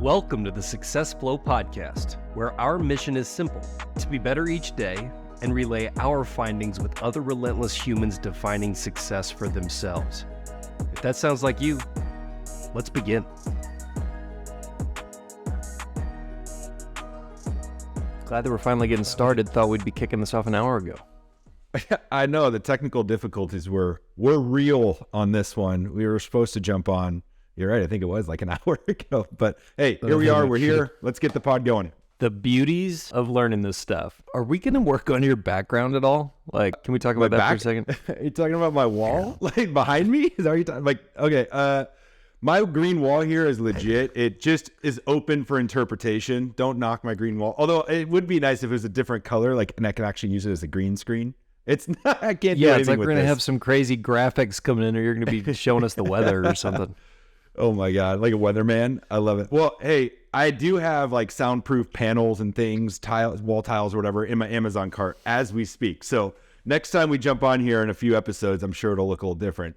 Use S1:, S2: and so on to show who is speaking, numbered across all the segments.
S1: Welcome to the Success Flow Podcast, where our mission is simple: to be better each day and relay our findings with other relentless humans defining success for themselves. If that sounds like you, let's begin. Glad that we're finally getting started. Thought we'd be kicking this off an hour ago.
S2: I know the technical difficulties were real on this one. We were supposed to jump on. You're right. I think it was like an hour ago, but hey, here we are. We're here. Let's get the pod going.
S1: The beauties of learning this stuff. Are we going to work on your background at all? Like, can we talk about that for a second?
S2: Are you talking about my wall? Like behind me? Is that what you're talking? Like, okay. My green wall here is legit. It just is open for interpretation. Don't knock my green wall. Although it would be nice if it was a different color, like, and I can actually use it as a green screen. It's not, I can't do anything with this. Yeah, it's like we're going to
S1: have some crazy graphics coming in, or you're going to be showing us the weather or something.
S2: Oh my God, like a weatherman. I love it. Well, hey, I do have like soundproof panels and things, tiles, wall tiles or whatever in my Amazon cart as we speak. So next time we jump on here in a few episodes, I'm sure it'll look a little different.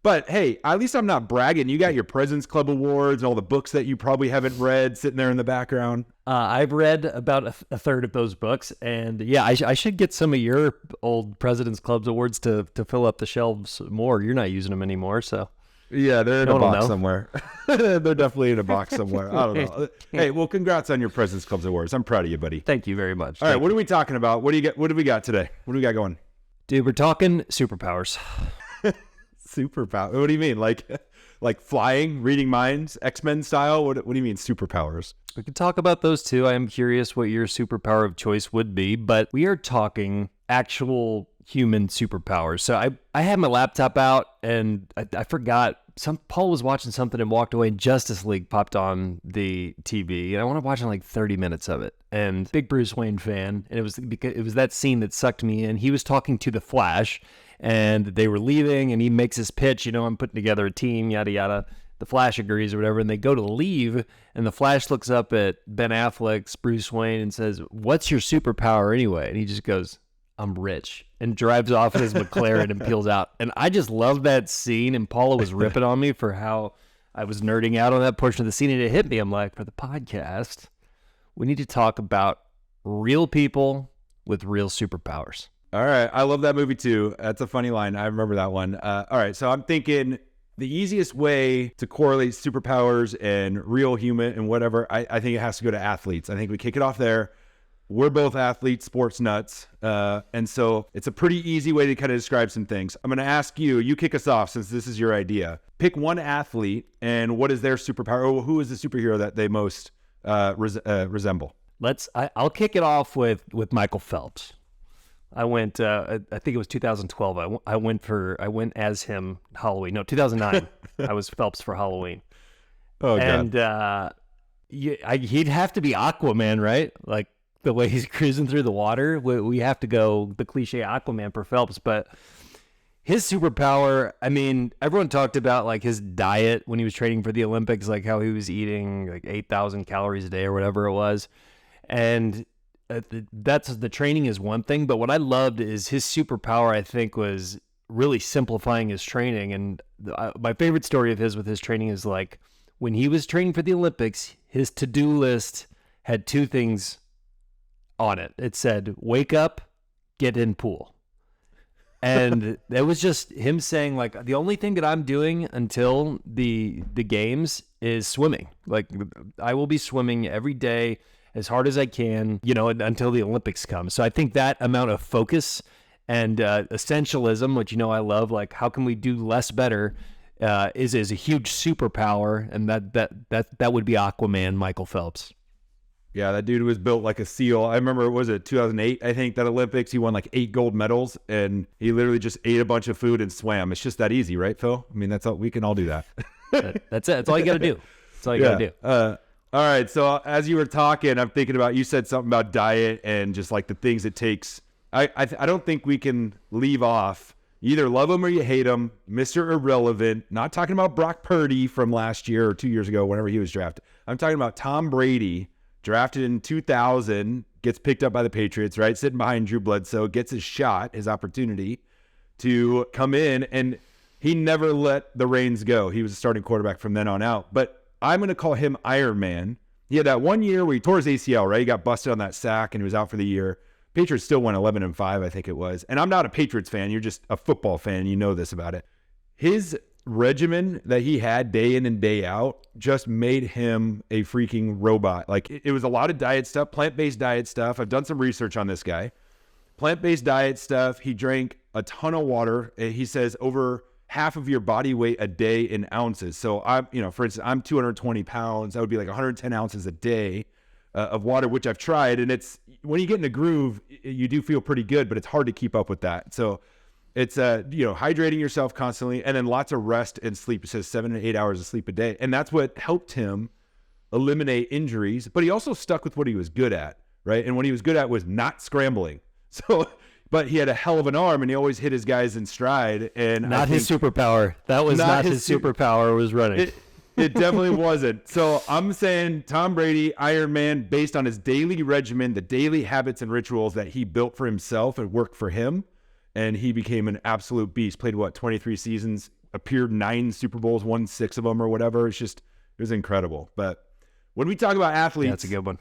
S2: But hey, at least I'm not bragging. You got your President's Club awards and all the books that you probably haven't read sitting there in the background.
S1: I've read about a third of those books. And yeah, I should get some of your old President's Club's awards to fill up the shelves more. You're not using them anymore, so.
S2: Yeah, they're in a box somewhere. They're definitely in a box somewhere. I don't know. Hey, well, congrats on your President's Club's awards. I'm proud of you, buddy.
S1: Thank you very much.
S2: All right, what are we talking about? What do we got today? What do we got going?
S1: Dude, we're talking superpowers.
S2: Superpower. What do you mean? Like flying, reading minds, X-Men style? What do you mean superpowers?
S1: We can talk about those too. I am curious what your superpower of choice would be, but we are talking actual human superpowers. So I had my laptop out and I forgot. Paul was watching something and walked away, and Justice League popped on the TV, and I wanted to watch like 30 minutes of it. And big Bruce Wayne fan, and it was that scene that sucked me in. He was talking to the Flash, and they were leaving, and he makes his pitch, I'm putting together a team, yada yada. The Flash agrees or whatever, and they go to leave, and the Flash looks up at Ben Affleck's Bruce Wayne and says, "What's your superpower anyway?" And he just goes, "I'm rich," and drives off in his McLaren and peels out. And I just love that scene, and Paula was ripping on me for how I was nerding out on that portion of the scene, and it hit me. I'm like, for the podcast, we need to talk about real people with real superpowers.
S2: All right. I love that movie too. That's a funny line. I remember that one. All right. So I'm thinking the easiest way to correlate superpowers and real human and whatever, I think it has to go to athletes. I think we kick it off there. We're both athletes, sports nuts. And so it's a pretty easy way to kind of describe some things. I'm going to ask you kick us off since this is your idea. Pick one athlete and what is their superpower? Or who is the superhero that they most resemble?
S1: I'll kick it off with Michael Phelps. I went, I think it was 2012. I went as him Halloween. No, 2009. I was Phelps for Halloween.
S2: Oh,
S1: and,
S2: God.
S1: He'd have to be Aquaman, right? Like the way he's cruising through the water. We have to go the cliche Aquaman for Phelps, but his superpower, I mean, everyone talked about like his diet when he was training for the Olympics, like how he was eating like 8,000 calories a day or whatever it was. And that's the training is one thing, but what I loved is his superpower, I think, was really simplifying his training. And my favorite story of his with his training is like when he was training for the Olympics, his to-do list had two things on it. It said, wake up, get in pool. And it was just him saying like, the only thing that I'm doing until the games is swimming. Like I will be swimming every day as hard as I can, until the Olympics come. So I think that amount of focus and essentialism, which I love, like how can we do less better, is a huge superpower, and that would be Aquaman, Michael Phelps.
S2: Yeah, that dude was built like a seal. I remember, was it 2008? I think that Olympics, he won like 8 gold medals, and he literally just ate a bunch of food and swam. It's just that easy, right, Phil? I mean, we can all do that.
S1: That's it. That's all you got to do. That's all you got to do.
S2: All right. So as you were talking, I'm thinking about, you said something about diet and just like the things it takes. I don't think we can leave off. You either love him or you hate him. Mr. Irrelevant. Not talking about Brock Purdy from last year or 2 years ago, whenever he was drafted. I'm talking about Tom Brady, drafted in 2000, gets picked up by the Patriots, right? Sitting behind Drew Bledsoe, gets his shot, his opportunity to come in, and he never let the reins go. He was a starting quarterback from then on out. But I'm going to call him Iron Man. He had that one year where he tore his ACL, right? He got busted on that sack and he was out for the year. Patriots still went 11-5, I think it was. And I'm not a Patriots fan. You're just a football fan. You know this about it. His regimen that he had day in and day out just made him a freaking robot. Like, it was a lot of diet stuff, plant-based diet stuff. I've done some research on this guy. Plant-based diet stuff. He drank a ton of water. He says over half of your body weight a day in ounces. So for instance, I'm 220 pounds. That would be like 110 ounces a day of water, which I've tried. And it's, when you get in a groove, you do feel pretty good, but it's hard to keep up with that. So it's, hydrating yourself constantly, and then lots of rest and sleep. It says 7 to 8 hours of sleep a day. And that's what helped him eliminate injuries, but he also stuck with what he was good at, right? And what he was good at was not scrambling. So, but he had a hell of an arm, and he always hit his guys in stride. And
S1: not his superpower. That was not his superpower. Was running.
S2: It definitely wasn't. So I'm saying Tom Brady, Iron Man, based on his daily regimen, the daily habits and rituals that he built for himself and worked for him, and he became an absolute beast. Played 23 seasons, appeared 9 Super Bowls, won 6 of them or whatever. It was incredible. But when we talk about athletes,
S1: that's a good one,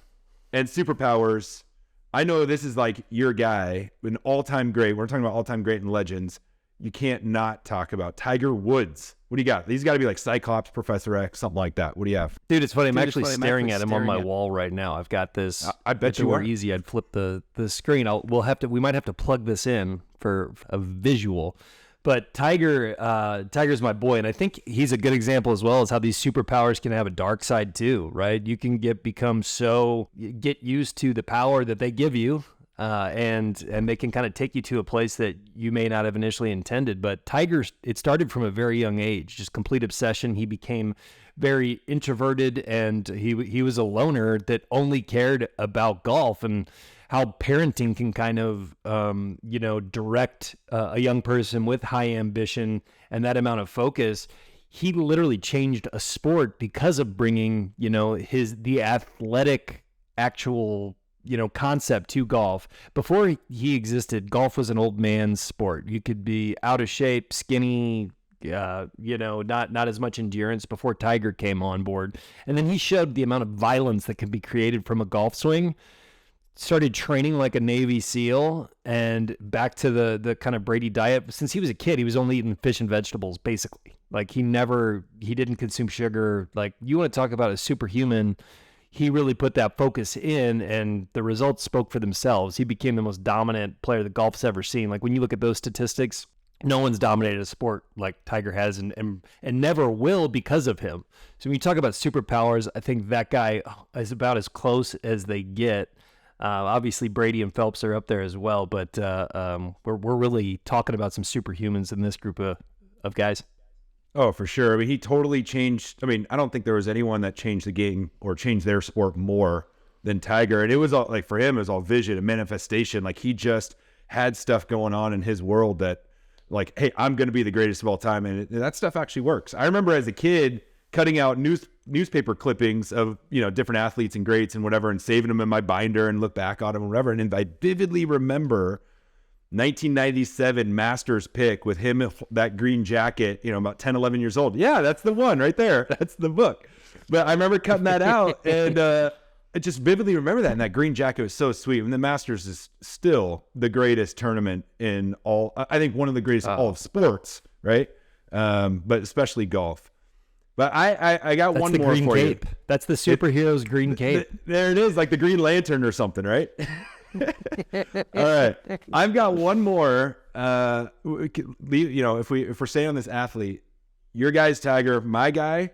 S2: and superpowers, I know this is like your guy, an all-time great. We're talking about all-time great and legends. You can't not talk about Tiger Woods. What do you got? He's got to be like Cyclops, Professor X, something like that. What do you have?
S1: Dude, it's funny. I'm actually staring at him on my wall right now. I've got this.
S2: I bet you
S1: were easy. I'd flip the screen. We might have to plug this in for a visual. But Tiger's my boy, and I think he's a good example as well as how these superpowers can have a dark side too, right? You can get used to the power that they give you, and they can kind of take you to a place that you may not have initially intended. But Tiger, it started from a very young age, just complete obsession. He became very introverted, and he was a loner that only cared about golf, and how parenting can kind of, direct a young person with high ambition and that amount of focus. He literally changed a sport because of bringing, the athletic actual, concept to golf. Before he existed, golf was an old man's sport. You could be out of shape, skinny, not as much endurance before Tiger came on board. And then he showed the amount of violence that can be created from a golf swing. Started training like a Navy SEAL, and back to the kind of Brady diet. Since he was a kid, he was only eating fish and vegetables, basically. Like he didn't consume sugar. Like, you want to talk about a superhuman, he really put that focus in, and the results spoke for themselves. He became the most dominant player that golf's ever seen. Like, when you look at those statistics, no one's dominated a sport like Tiger has, and never will because of him. So when you talk about superpowers, I think that guy is about as close as they get. Obviously, Brady and Phelps are up there as well, but we're really talking about some superhumans in this group of guys.
S2: Oh, for sure. I mean, he totally changed. I mean, I don't think there was anyone that changed the game or changed their sport more than Tiger. And it was all, like, for him, it was all vision and manifestation. Like, he just had stuff going on in his world that, like, hey, I'm going to be the greatest of all time. And that stuff actually works. I remember as a kid cutting out newspaper clippings of, different athletes and greats and whatever, and saving them in my binder and look back on them and whatever. And I vividly remember 1997 Masters pick with him, that green jacket, about 10, 11 years old. Yeah, that's the one right there. That's the book. But I remember cutting that out, and I just vividly remember that. And that green jacket was so sweet. And the Masters is still the greatest tournament in all, I think one of the greatest in all of sports, right? But especially golf. But I got one more
S1: green
S2: for
S1: cape.
S2: you.
S1: That's the superhero's green cape.
S2: There it is, like the Green Lantern or something, right? All right, I've got one more. If we're staying on this athlete, your guy's Tiger, my guy,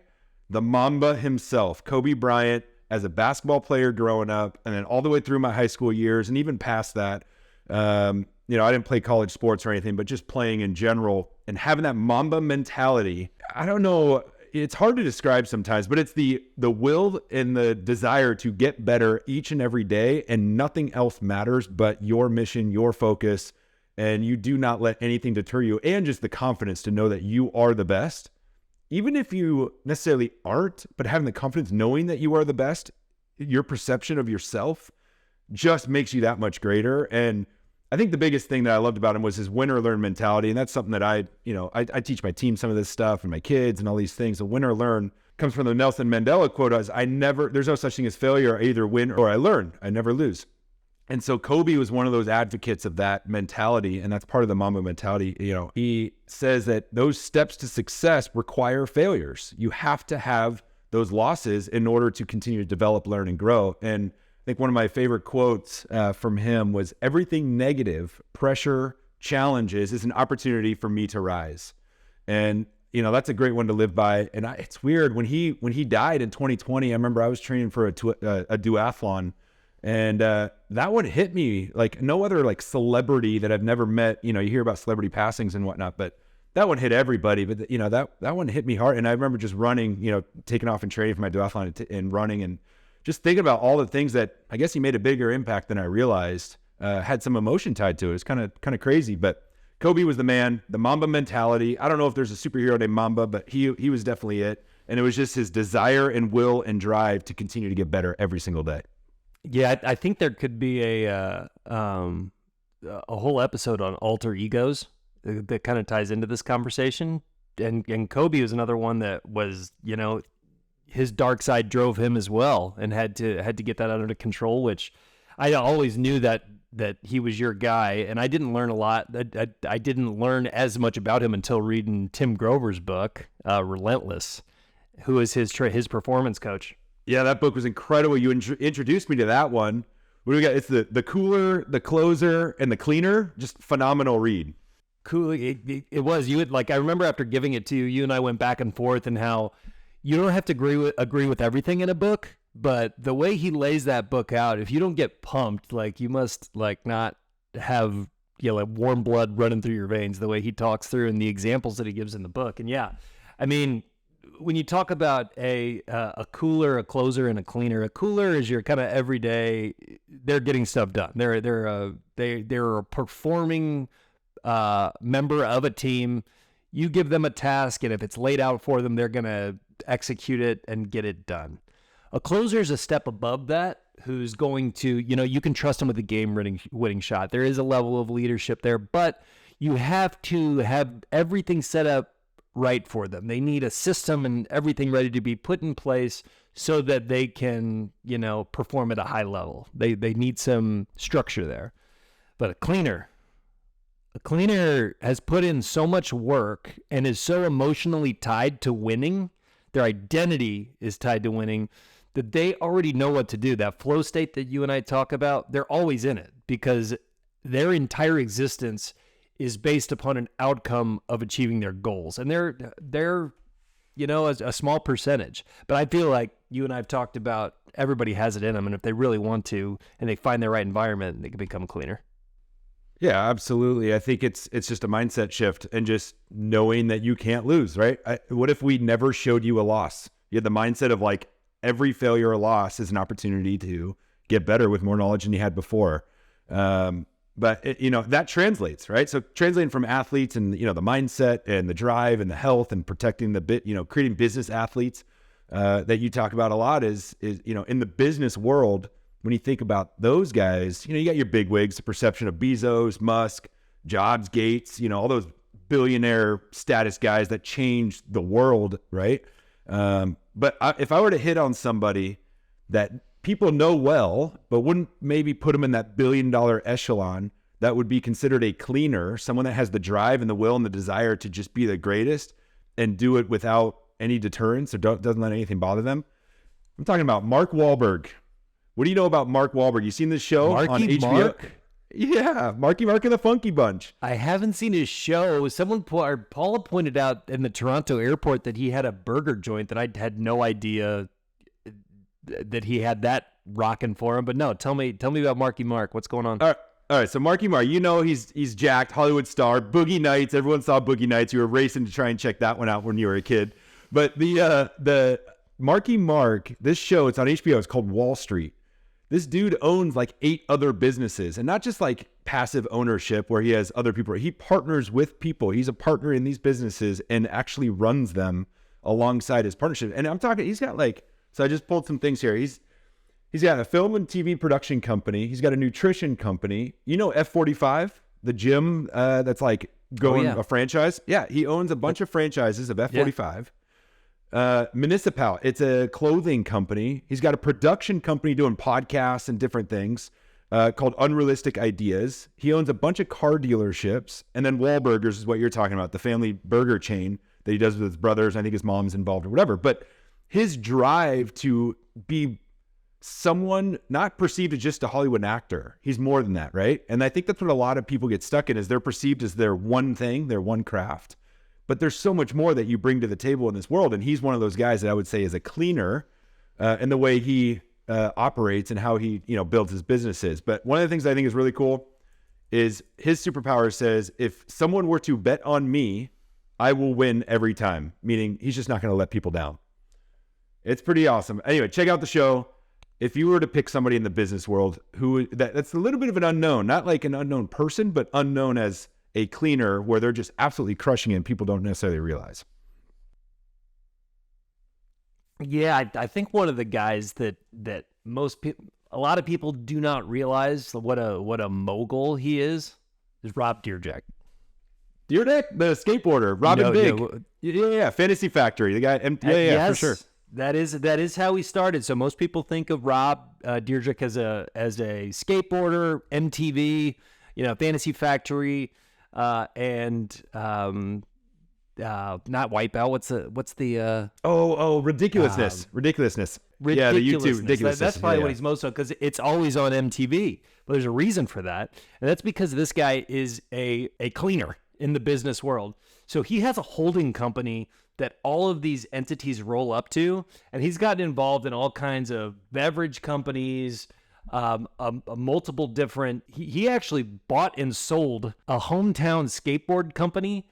S2: the Mamba himself, Kobe Bryant, as a basketball player growing up, and then all the way through my high school years, and even past that. I didn't play college sports or anything, but just playing in general and having that Mamba mentality. I don't know. It's hard to describe sometimes, but it's the will and the desire to get better each and every day, and nothing else matters but your mission, your focus, and you do not let anything deter you, and just the confidence to know that you are the best. Even if you necessarily aren't, but having the confidence knowing that you are the best, your perception of yourself just makes you that much greater. And I think the biggest thing that I loved about him was his win or learn mentality. And that's something that I teach my team some of this stuff and my kids and all these things. So win or learn, comes from the Nelson Mandela quote as there's no such thing as failure. I either win or I learn. I never lose. And so Kobe was one of those advocates of that mentality. And that's part of the Mamba mentality. He says that those steps to success require failures. You have to have those losses in order to continue to develop, learn, and grow. And I think one of my favorite quotes from him was, everything negative, pressure, challenges is an opportunity for me to rise. And that's a great one to live by. And it's weird, when he died in 2020, I remember I was training for a duathlon, and that one hit me like no other like celebrity that I've never met. You hear about celebrity passings and whatnot, but that one hit everybody. But that one hit me hard. And I remember just running, taking off and training for my duathlon and running, and just thinking about all the things that I guess he made a bigger impact than I realized. Had some emotion tied to it. It's kind of crazy, but Kobe was the man, the Mamba mentality. I don't know if there's a superhero named Mamba, but he was definitely it. And it was just his desire and will and drive to continue to get better every single day.
S1: Yeah, I think there could be a whole episode on alter egos that kind of ties into this conversation. And Kobe was another one that was, his dark side drove him as well, and had to get that under control, which I always knew that he was your guy, and I didn't learn a lot. I didn't learn as much about him until reading Tim Grover's book, Relentless, who is his performance coach.
S2: Yeah, that book was incredible. You introduced me to that one. What do we got? It's the cooler, the closer, and the cleaner. Just phenomenal read.
S1: Cool. It was. You would I remember after giving it to you, you and I went back and forth, and how you don't have to agree with everything in a book. But the way he lays that book out, if you don't get pumped, you must not have warm blood running through your veins, the way he talks through and the examples that he gives in the book. And yeah, I mean, when you talk about a cooler, a closer, and a cleaner, a cooler is your kind of everyday. They're getting stuff done. They're a performing member of a team. You give them a task, and if it's laid out for them, they're gonna execute it and get it done. A closer is a step above that, who's going to, you can trust him with a game-winning shot. There is a level of leadership there, but you have to have everything set up right for them. They need a system and everything ready to be put in place so that they can, perform at a high level. They need some structure there. But a cleaner has put in so much work and is so emotionally tied to winning. Their identity is tied to winning, that they already know what to do. That flow state that you and I talk about, they're always in it, because their entire existence is based upon an outcome of achieving their goals. And they're a small percentage. But I feel like you and I have talked about, everybody has it in them, and if they really want to and they find the right environment, they can become cleaner.
S2: Yeah, absolutely. I think it's just a mindset shift, and just knowing that you can't lose, right? What if we never showed you a loss? You had the mindset of every failure or loss is an opportunity to get better with more knowledge than you had before. But that translates, right? So translating from athletes and, the mindset and the drive and the health and protecting creating business athletes that you talk about a lot is, in the business world, when you think about those guys, you got your big wigs, the perception of Bezos, Musk, Jobs, Gates, all those billionaire status guys that changed the world, right? But if I were to hit on somebody that people know well, but wouldn't maybe put them in that $1 billion echelon, that would be considered a cleaner, someone that has the drive and the will and the desire to just be the greatest and do it without any deterrence or doesn't let anything bother them. I'm talking about Mark Wahlberg. What do you know about Mark Wahlberg? You seen this show on HBO?
S1: Mark?
S2: Yeah, Marky Mark and the Funky Bunch.
S1: I haven't seen his show. Paula pointed out in the Toronto airport that he had a burger joint that I had no idea that he had that rocking for him. But no, tell me about Marky Mark. What's going on?
S2: All right. So Marky Mark, he's jacked, Hollywood star, Boogie Nights. Everyone saw Boogie Nights. You were racing to try and check that one out when you were a kid. But the Marky Mark, this show, it's on HBO. It's called Wall Street. This dude owns 8 other businesses, and not just passive ownership where he has other people. He partners with people. He's a partner in these businesses and actually runs them alongside his partnership. And I'm talking, he's got so I just pulled some things here. He's got a film and TV production company. He's got a nutrition company. F45, the gym that's a franchise. Yeah, he owns a bunch of franchises of F45. Municipal, it's a clothing company. He's got a production company doing podcasts and different things called Unrealistic Ideas. He owns a bunch of car dealerships. And then Wahlburgers is what you're talking about, the family burger chain that he does with his brothers. I think his mom's involved or whatever. But his drive to be someone not perceived as just a Hollywood actor. He's more than that, right? And I think that's what a lot of people get stuck in, is they're perceived as their one thing, their one craft. But there's so much more that you bring to the table in this world. And he's one of those guys that I would say is a cleaner in the way he operates and how he, builds his businesses. But one of the things I think is really cool is his superpower says, if someone were to bet on me, I will win every time, meaning he's just not going to let people down. It's pretty awesome. Anyway, check out the show. If you were to pick somebody in the business world that's a little bit of an unknown, not like an unknown person, but unknown as a cleaner where they're just absolutely crushing it and people don't necessarily realize.
S1: Yeah, I think one of the guys that a lot of people do not realize what a mogul he is Rob Dyrdek.
S2: Dyrdek, the skateboarder, Robin Big. Yeah, Fantasy Factory, the guy. Yes, for sure.
S1: That is how he started. So most people think of Rob Dyrdek as a skateboarder, MTV, Fantasy Factory, and not Wipeout. What's the
S2: ridiculousness. Yeah, the YouTube ridiculousness.
S1: That's probably what he's most of, because it's always on MTV. But there's a reason for that, and that's because this guy is a cleaner in the business world. So he has a holding company that all of these entities roll up to, and he's gotten involved in all kinds of beverage companies, multiple different. He actually bought and sold a hometown skateboard company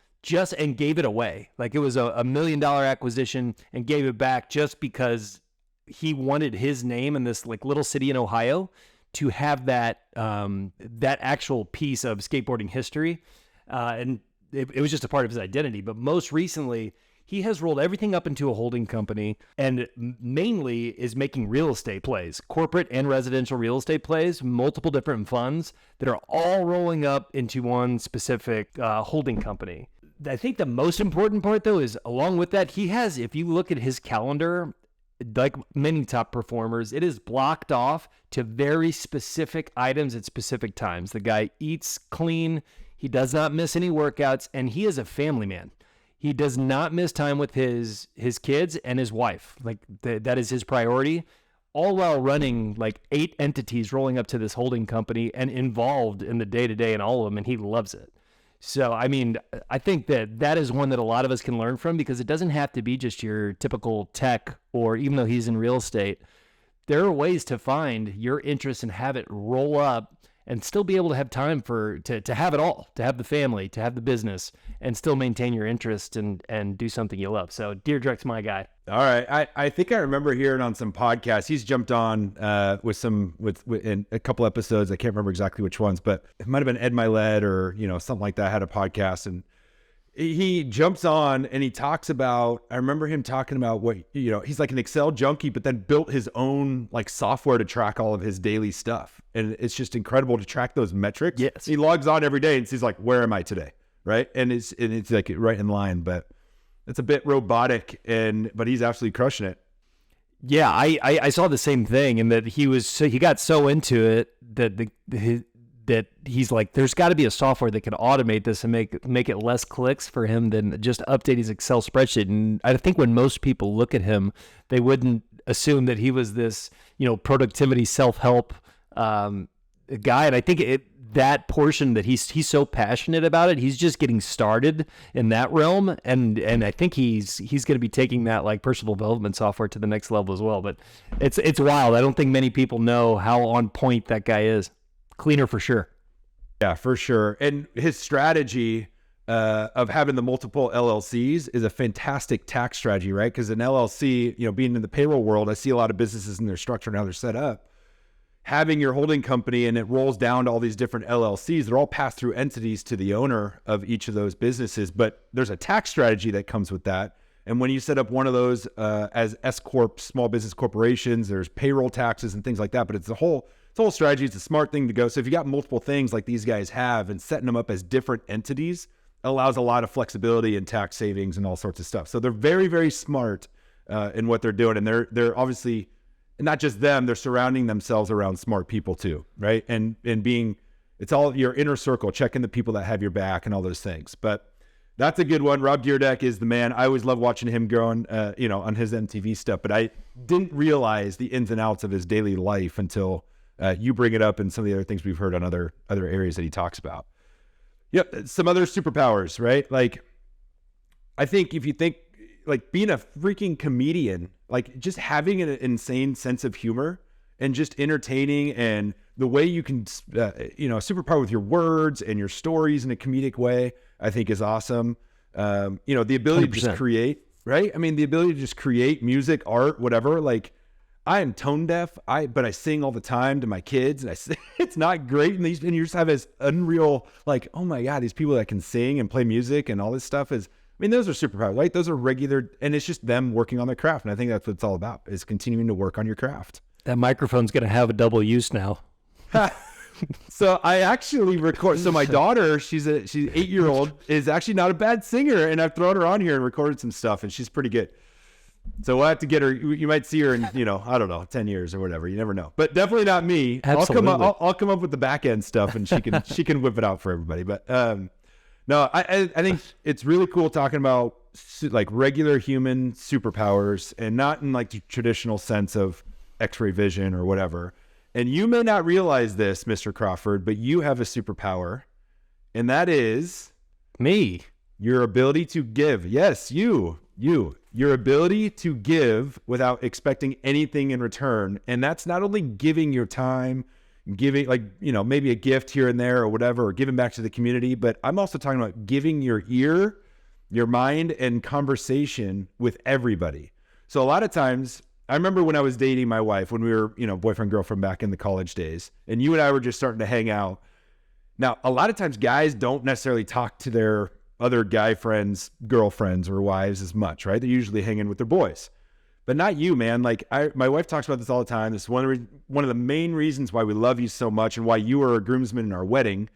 S1: and gave it away. Like, it was a $1 million acquisition, and gave it back just because he wanted his name in this like little city in Ohio to have that actual piece of skateboarding history, and it was just a part of his identity. But most recently, he has rolled everything up into a holding company, and mainly is making real estate plays, corporate and residential real estate plays, multiple different funds that are all rolling up into one specific holding company. I think the most important part, though, is along with that, he has, if you look at his calendar, like many top performers, it is blocked off to very specific items at specific times. The guy eats clean. He does not miss any workouts, and he is a family man. He does not miss time with his kids and his wife. Like, that is his priority, all while running like 8 entities rolling up to this holding company and involved in the day-to-day in all of them, and he loves it. So, I mean, I think that is one that a lot of us can learn from, because it doesn't have to be just your typical tech, or even though he's in real estate, there are ways to find your interest and have it roll up and still be able to have time to have it all, to have the family, to have the business, and still maintain your interest and do something you love. So Dyrdek's my guy.
S2: All right. I think I remember hearing on some podcasts, he's jumped on with in a couple episodes. I can't remember exactly which ones, but it might've been Ed Milet or, something like that, had a podcast, and he jumps on and he talks about, I remember him talking about what, he's like an Excel junkie, but then built his own like software to track all of his daily stuff. And it's just incredible to track those metrics.
S1: Yes.
S2: He logs on every day and he's like, where am I today? Right. And it's like right in line, but it's a bit robotic, but he's absolutely crushing it.
S1: Yeah. I saw the same thing, and that he got so into it that he's like, there's got to be a software that can automate this and make it less clicks for him than just update his Excel spreadsheet. And I think when most people look at him, they wouldn't assume that he was this, productivity, self-help guy. And I think that portion that he's so passionate about it, he's just getting started in that realm. And I think he's going to be taking that like personal development software to the next level as well. But it's wild. I don't think many people know how on point that guy is. Cleaner for sure.
S2: Yeah, for sure. And his strategy of having the multiple LLCs is a fantastic tax strategy, right? Because an LLC, being in the payroll world, I see a lot of businesses in their structure and how they're set up. Having your holding company and it rolls down to all these different LLCs, they're all pass-through entities to the owner of each of those businesses. But there's a tax strategy that comes with that. And when you set up one of those as S-Corp, small business corporations, there's payroll taxes and things like that. But it's a whole strategy. It's a smart thing to go. So if you got multiple things like these guys have, and setting them up as different entities allows a lot of flexibility and tax savings and all sorts of stuff. So they're very, very smart in what they're doing. And they're obviously, not just them, they're surrounding themselves around smart people too, right? And being, it's all your inner circle, checking the people that have your back and all those things. But that's a good one. Rob Dyrdek is the man. I always love watching him growing, on his MTV stuff, but I didn't realize the ins and outs of his daily life until you bring it up and some of the other things we've heard on other areas that he talks about. Yep. Some other superpowers, right? Like, I think if you think like being a freaking comedian, like just having an insane sense of humor and just entertaining, and the way you can, superpower with your words and your stories in a comedic way, I think is awesome. The ability
S1: 100%.
S2: to just create, right? I mean, the ability to just create music, art, whatever. Like, I am tone deaf, but I sing all the time to my kids, and I sing, it's not great. And you just have this unreal, like, oh my God, these people that can sing and play music and all this stuff is, I mean, those are superpowers, right? Those are regular, and it's just them working on their craft. And I think that's what it's all about, is continuing to work on your craft.
S1: That microphone's going to have a double use now.
S2: So I actually record. So my daughter, she's 8-year-old, is actually not a bad singer, and I've thrown her on here and recorded some stuff, and she's pretty good. So we'll have to get her. You might see her in, I don't know, 10 years or whatever. You never know, but definitely not me.
S1: Absolutely.
S2: I'll come up with the back end stuff, and she can whip it out for everybody. But no, I think it's really cool talking about like regular human superpowers, and not in like the traditional sense of X-ray vision or whatever. And you may not realize this, Mr. Crawford, but you have a superpower, and that is
S1: Me.
S2: your ability to give. Yes, your ability to give without expecting anything in return. And that's not only giving your time, giving maybe a gift here and there or whatever, or giving back to the community, but I'm also talking about giving your ear, your mind, and conversation with everybody. So a lot of times, I remember when I was dating my wife, when we were, boyfriend, girlfriend back in the college days, and you and I were just starting to hang out. Now, a lot of times guys don't necessarily talk to their other guy friends, girlfriends, or wives as much, right? They're usually hanging with their boys, but not you, man. Like my wife talks about this all the time. This is one of the main reasons why we love you so much, and why you were a groomsman in our wedding,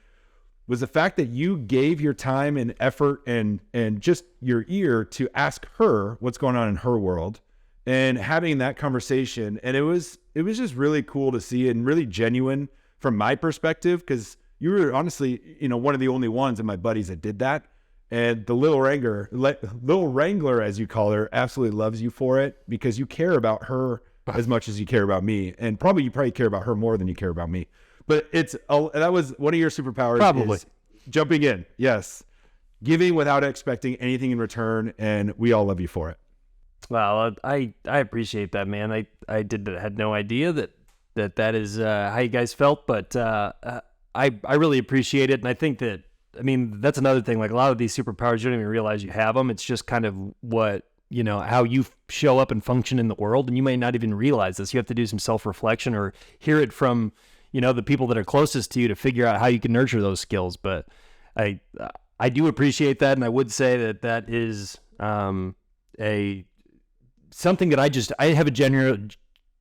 S2: was the fact that you gave your time and effort and just your ear to ask her what's going on in her world, and having that conversation. And it was just really cool to see, and really genuine from my perspective, because you were honestly, one of the only ones of my buddies that did that. And the little wrangler, as you call her, absolutely loves you for it, because you care about her as much as you care about me. And you probably care about her more than you care about me. But that was one of your superpowers.
S1: Probably.
S2: Is jumping in. Yes. Giving without expecting anything in return. And we all love you for it.
S1: Well, I appreciate that, man. I had no idea that is how you guys felt, but I really appreciate it. And I think that, that's another thing. Like, a lot of these superpowers, you don't even realize you have them. It's just kind of what, how you show up and function in the world. And you may not even realize this. You have to do some self-reflection, or hear it from, the people that are closest to you, to figure out how you can nurture those skills. But I do appreciate that. And I would say that is something that I have a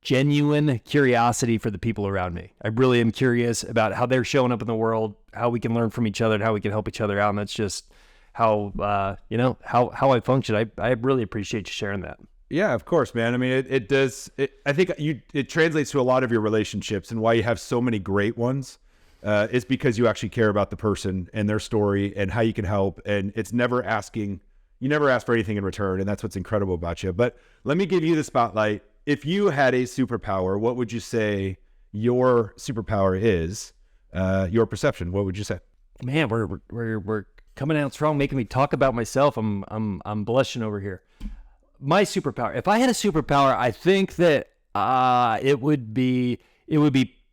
S1: genuine curiosity for the people around me. I really am curious about how they're showing up in the world, how we can learn from each other, and how we can help each other out. And that's just how I function. I really appreciate you sharing that.
S2: Yeah, of course, man. It does. I think it translates to a lot of your relationships, and why you have so many great ones. It's because you actually care about the person and their story and how you can help. And it's you never ask for anything in return. And that's what's incredible about you. But let me give you the spotlight. If you had a superpower, what would you say your superpower is? Your perception. What would you say?
S1: Man, we're coming out strong, making me talk about myself. I'm blushing over here. My superpower. If I had a superpower, I think that it would be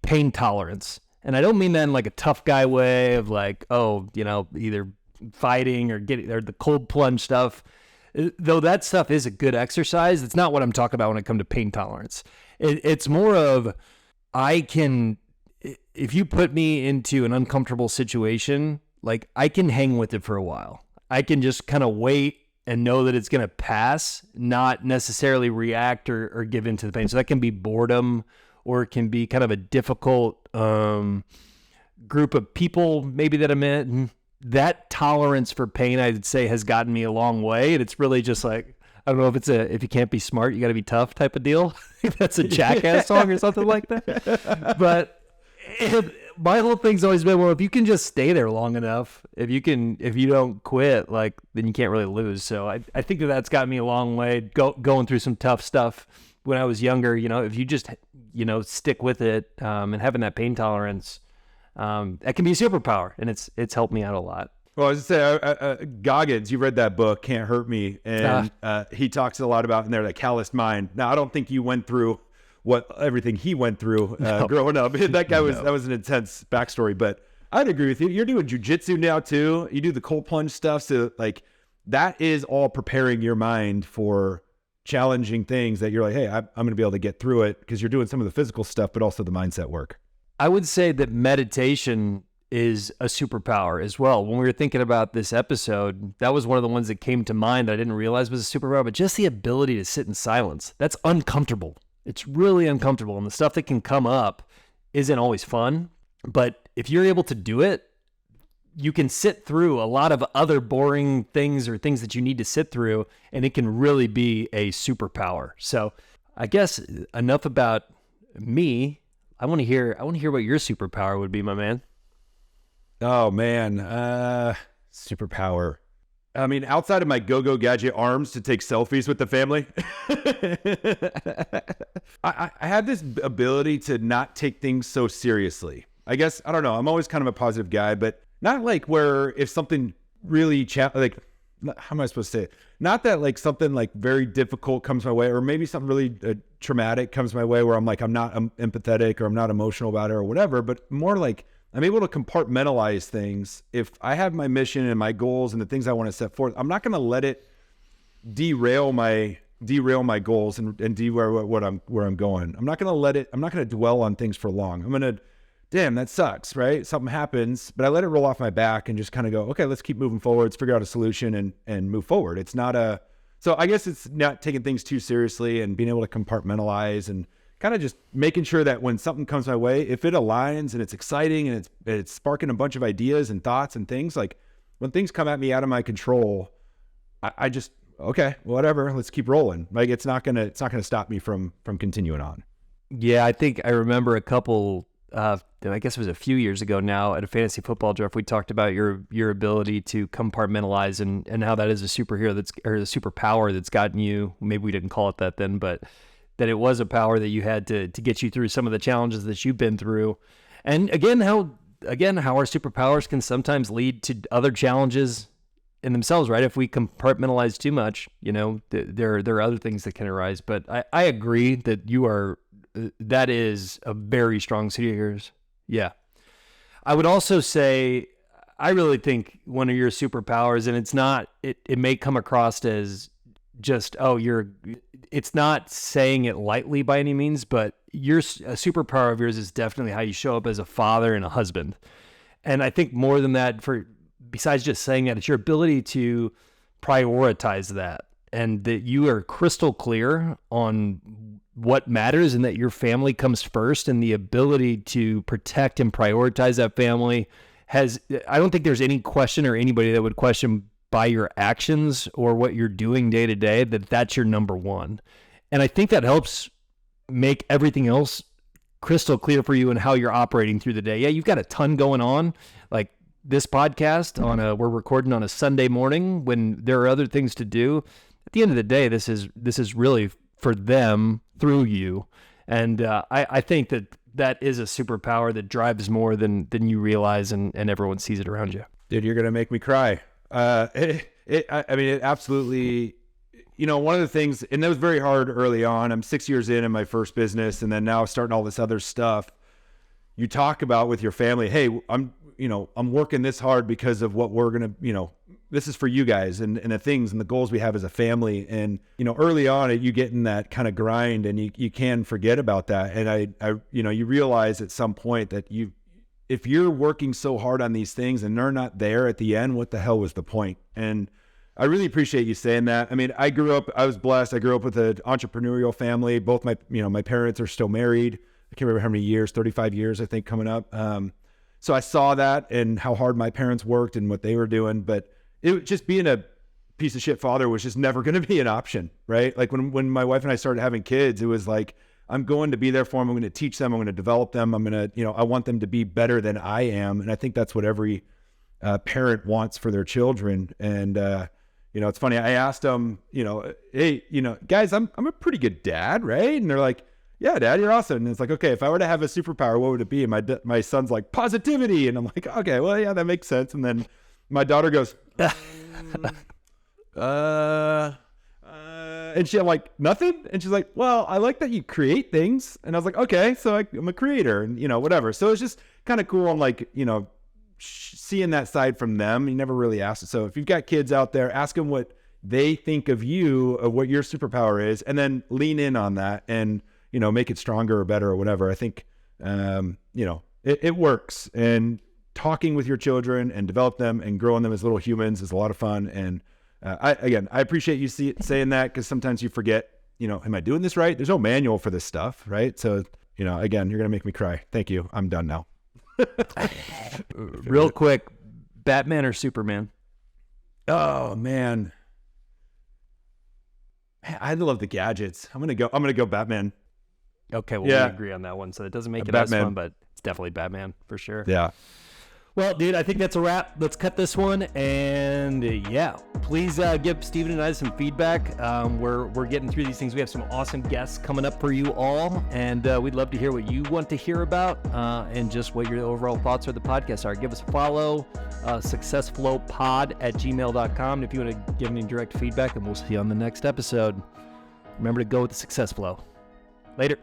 S1: pain tolerance. And I don't mean that in like a tough guy way of like, either fighting or the cold plunge stuff. Though that stuff is a good exercise, it's not what I'm talking about when it comes to pain tolerance. It's more of, if you put me into an uncomfortable situation, like, I can hang with it for a while. I can just kind of wait and know that it's going to pass, not necessarily react or give into the pain. So that can be boredom, or it can be kind of a difficult group of people maybe that I'm in. That tolerance for pain, I'd say, has gotten me a long way. And it's really just like, I don't know if if you can't be smart, you got to be tough type of deal. That's a Jackass song or something like that. But my whole thing's always been, well, if you can just stay there long enough, if you don't quit, like, then you can't really lose. So I think that's got me a long way going through some tough stuff when I was younger. If you just, stick with it, and having that pain tolerance, that can be a superpower, and it's helped me out a lot.
S2: Well, I was going to say, Goggins, you read that book, Can't Hurt Me, and he talks a lot about in there, that calloused mind. Now, I don't think you went through everything he went through growing up. That guy that was an intense backstory, but I'd agree with you. You're doing jujitsu now too. You do the cold plunge stuff. So like that is all preparing your mind for challenging things that you're like, hey, I'm going to be able to get through it, because you're doing some of the physical stuff, but also the mindset work.
S1: I would say that meditation is a superpower as well. When we were thinking about this episode, that was one of the ones that came to mind that I didn't realize was a superpower, but just the ability to sit in silence. That's uncomfortable. It's really uncomfortable. And the stuff that can come up isn't always fun. But if you're able to do it, you can sit through a lot of other boring things or things that you need to sit through, and it can really be a superpower. So I guess enough about me. I want to hear what your superpower would be, my man.
S2: Oh man, superpower. I mean, outside of my go-go gadget arms to take selfies with the family, I have this ability to not take things so seriously. I guess, I don't know, I'm always kind of a positive guy, but not like where if something really, how am I supposed to say it? Not that like something like very difficult comes my way, or maybe something really traumatic comes my way where I'm like, I'm not empathetic or I'm not emotional about it or whatever, but more like I'm able to compartmentalize things. If I have my mission and my goals and the things I want to set forth, I'm not going to let it derail my goals and derail where I'm going. I'm not going to dwell on things for long. I'm going to, damn, that sucks, right? Something happens, but I let it roll off my back and just kind of go, okay, let's keep moving forward. Let's figure out a solution and move forward. So I guess it's not taking things too seriously and being able to compartmentalize and kind of just making sure that when something comes my way, if it aligns and it's exciting and it's sparking a bunch of ideas and thoughts and things, like when things come at me out of my control, I just, okay, whatever, let's keep rolling. Like it's not gonna stop me from continuing on.
S1: Yeah, I think I remember a couple, I guess it was a few years ago now at a fantasy football draft, we talked about your ability to compartmentalize and how that is a superpower that's gotten you, maybe we didn't call it that then, but that it was a power that you had to get you through some of the challenges that you've been through. And again, how our superpowers can sometimes lead to other challenges in themselves, right? If we compartmentalize too much, there are other things that can arise. But I agree that that is a very strong suit of yours. Yeah. I would also say, I really think one of your superpowers, and it may come across as just, it's not saying it lightly by any means, but a superpower of yours is definitely how you show up as a father and a husband. And I think more than that, besides just saying that, it's your ability to prioritize that, and that you are crystal clear on what matters and that your family comes first, and the ability to protect and prioritize that family I don't think there's any question or anybody that would question by your actions or what you're doing day to day, that's your number one. And I think that helps make everything else crystal clear for you and how you're operating through the day. Yeah, you've got a ton going on, like this podcast we're recording on a Sunday morning when there are other things to do. At the end of the day, this is really for them through you. And I think that is a superpower that drives more than you realize, and everyone sees it around you.
S2: Dude, you're going to make me cry. It absolutely, one of the thing, and that was very hard early on. I'm 6 years in my first business, and then now starting all this other stuff. You talk about with your family, hey, I'm working this hard because of what we're going to, this is for you guys and the things and the goals we have as a family. And, early on you get in that kind of grind and you can forget about that. And you realize at some point that if you're working so hard on these things and they're not there at the end, what the hell was the point? And I really appreciate you saying that. I mean, I was blessed. I grew up with an entrepreneurial family. Both my parents are still married. I can't remember how many years, 35 years, I think, coming up. So I saw that and how hard my parents worked and what they were doing, but it was just being a piece of shit father was just never going to be an option, right? Like when my wife and I started having kids, it was like, I'm going to be there for them. I'm going to teach them. I'm going to develop them. I'm going to, I want them to be better than I am. And I think that's what every parent wants for their children. And, it's funny. I asked them, hey, guys, I'm a pretty good dad, right? And they're like, yeah, Dad, you're awesome. And it's like, okay, if I were to have a superpower, what would it be? And my son's like, positivity. And I'm like, okay, well, yeah, that makes sense. And then my daughter goes, and I'm like, nothing. And she's like, well, I like that you create things. And I was like, okay, so I'm a creator and, whatever. So it's just kind of cool. I'm like, seeing that side from them. You never really asked it. So if you've got kids out there, ask them what they think of you, of what your superpower is, and then lean in on that and, make it stronger or better or whatever. I think, it works. And talking with your children and develop them and growing them as little humans is a lot of fun. And I appreciate you saying that, because sometimes you forget, am I doing this right? There's no manual for this stuff, right? So, again, you're going to make me cry. Thank you. I'm done now.
S1: Real quick, Batman or Superman?
S2: Oh, man. I love the gadgets. I'm going to go Batman.
S1: Okay, well,
S2: yeah.
S1: We agree on that one, so it doesn't make it
S2: Batman.
S1: as fun, but it's definitely Batman for sure.
S2: Yeah.
S1: Well, dude, I think that's a wrap. Let's cut this one, and yeah, please give Steven and I some feedback. We're getting through these things. We have some awesome guests coming up for you all, and we'd love to hear what you want to hear about, and just what your overall thoughts of the podcast are. Give us a follow, successflowpod@gmail.com if you want to give any direct feedback, and we'll see you on the next episode. Remember to go with the success flow. Later.